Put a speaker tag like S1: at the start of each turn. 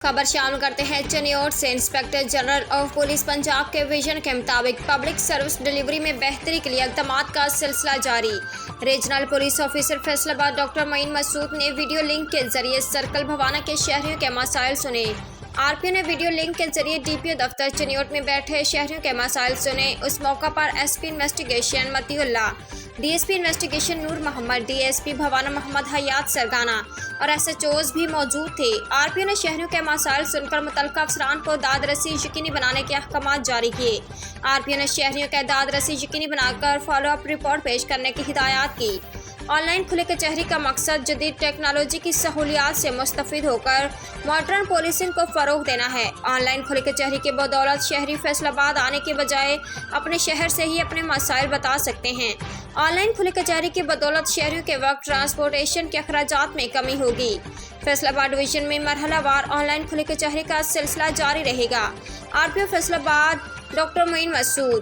S1: खबर शामिल करते हैं चनियोट से। Inspector general of police Punjab के विजन के मुताबिक पब्लिक सर्विस डिलीवरी में बेहतरी के लिए इक़दाम का सिलसिला जारी। Regional police officer Faisalabad doctor Moin Masood ने वीडियो लिंक के जरिए सर्कल भवाना के शहरियों के मसाइल सुने। आरपीओ ने वीडियो लिंक के जरिए डीपीओ दफ्तर चनियोट में बैठे शहरियों के मसाइल सुने। उस मौका पर SP investigation Matiullah, DSP investigation नूर मोहम्मद, डीएसपी भवाना मोहम्मद हयात सरगाना और एसएचओज भी मौजूद थे। आरपीओ ने शहरियों के मसाइल सुनकर मुतल्लिका अफसरान को दाद रसी यकीनी बनाने के अहकाम जारी किए। आरपीओ ने शहरियों के दाद रसी यकीनी बनाकर फॉलो अप रिपोर्ट पेश करने की हिदायत की। ऑनलाइन खुले कचहरी का मकसद जदीद टेक्नोलॉजी की सहूलियात से मुस्तफ़िद होकर मॉडर्न पुलिसिंग को फ़रोग देना है। ऑनलाइन खुले कचहरी के बदौलत शहरी फैसलाबाद आने के बजाय अपने शहर से ही अपने मसाइल बता सकते हैं। ऑनलाइन खुले कचहरी की बदौलत शहरियों के वक्त ट्रांसपोर्टेशन के अखराजात में कमी होगी। फैसलाबाद डिवीजन में मरहलावार ऑनलाइन खुले कचहरी का सिलसिला जारी रहेगा। RPO Faisalabad doctor Moin Masood.